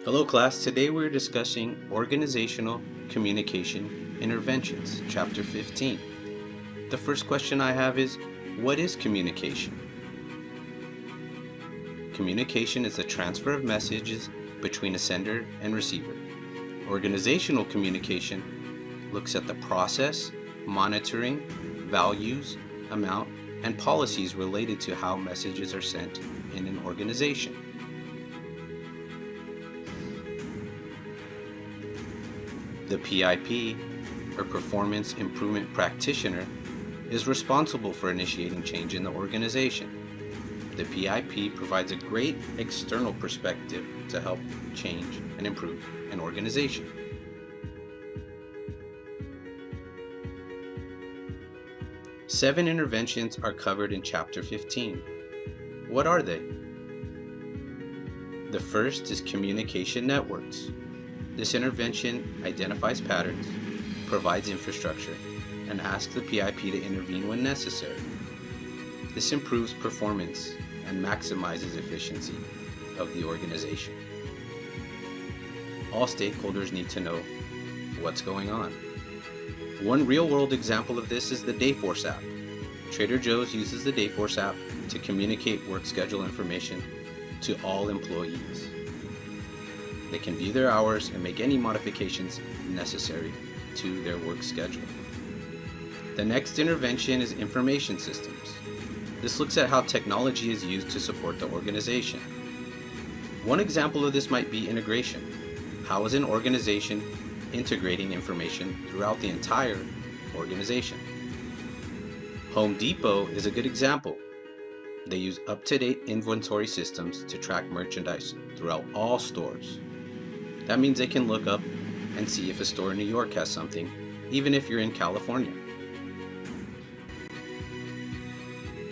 Hello class, today we're discussing Organizational Communication Interventions, Chapter 15. The first question I have is, what is communication? Communication is the transfer of messages between a sender and receiver. Organizational communication looks at the process, monitoring, values, amount, and policies related to how messages are sent in an organization. The PIP, or Performance Improvement Practitioner, is responsible for initiating change in the organization. The PIP provides a great external perspective to help change and improve an organization. Seven interventions are covered in Chapter 15. What are they? The first is communication networks. This intervention identifies patterns, provides infrastructure, and asks the PIP to intervene when necessary. This improves performance and maximizes efficiency of the organization. All stakeholders need to know what's going on. One real-world example of this is the Dayforce app. Trader Joe's uses the Dayforce app to communicate work schedule information to all employees. They can view their hours and make any modifications necessary to their work schedule. The next intervention is information systems. This looks at how technology is used to support the organization. One example of this might be integration. How is an organization integrating information throughout the entire organization? Home Depot is a good example. They use up-to-date inventory systems to track merchandise throughout all stores. That means they can look up and see if a store in New York has something, even if you're in California.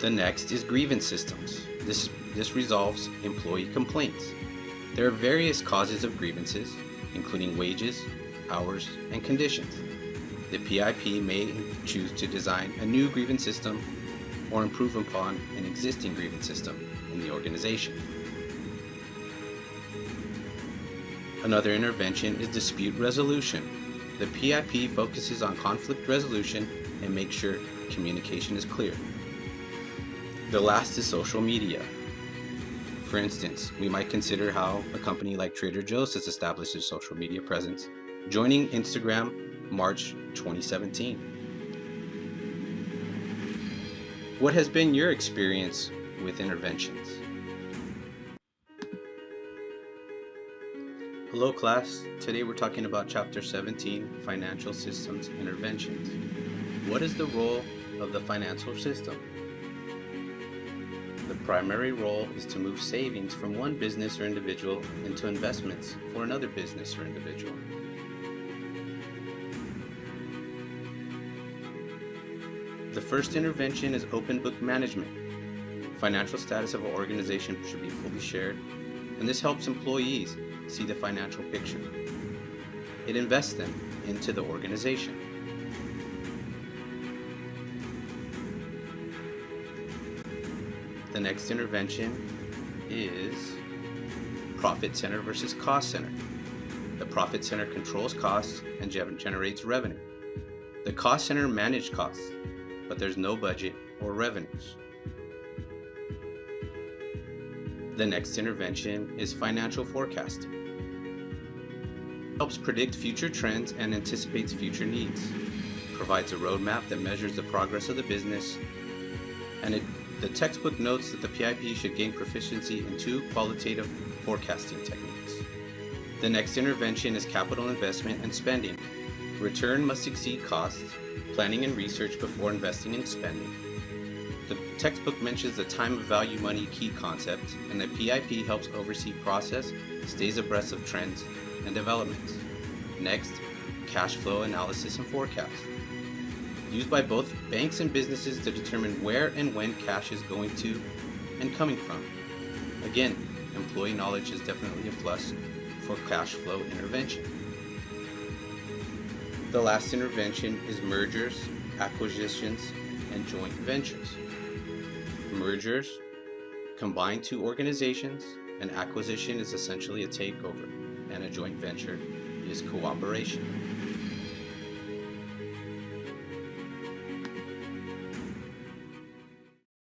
The next is grievance systems. This resolves employee complaints. There are various causes of grievances, including wages, hours, and conditions. The PIP may choose to design a new grievance system or improve upon an existing grievance system in the organization. Another intervention is dispute resolution. The PIP focuses on conflict resolution and makes sure communication is clear. The last is social media. For instance, we might consider how a company like Trader Joe's has established its social media presence, joining Instagram March 2017. What has been your experience with interventions? Hello class, today we're talking about Chapter 17, Financial Systems Interventions. What is the role of the financial system? The primary role is to move savings from one business or individual into investments for another business or individual. The first intervention is open book management. Financial status of an organization should be fully shared, and this helps employees see the financial picture. It invests them into the organization. The next intervention is profit center versus cost center. The profit center controls costs and generates revenue. The cost center manages costs, but there's no budget or revenues. The next intervention is financial forecasting. It helps predict future trends and anticipates future needs. It provides a roadmap that measures the progress of the business, and the textbook notes that the PIP should gain proficiency in 2 qualitative forecasting techniques. The next intervention is capital investment and spending. Return must exceed costs, planning and research before investing and spending. The textbook mentions the time of value money key concept, and the PIP helps oversee process, stays abreast of trends and developments. Next, cash flow analysis and forecast. Used by both banks and businesses to determine where and when cash is going to and coming from. Again, employee knowledge is definitely a plus for cash flow intervention. The last intervention is mergers, acquisitions, and joint ventures. Mergers combine 2 organizations, and acquisition is essentially a takeover, and a joint venture is cooperation.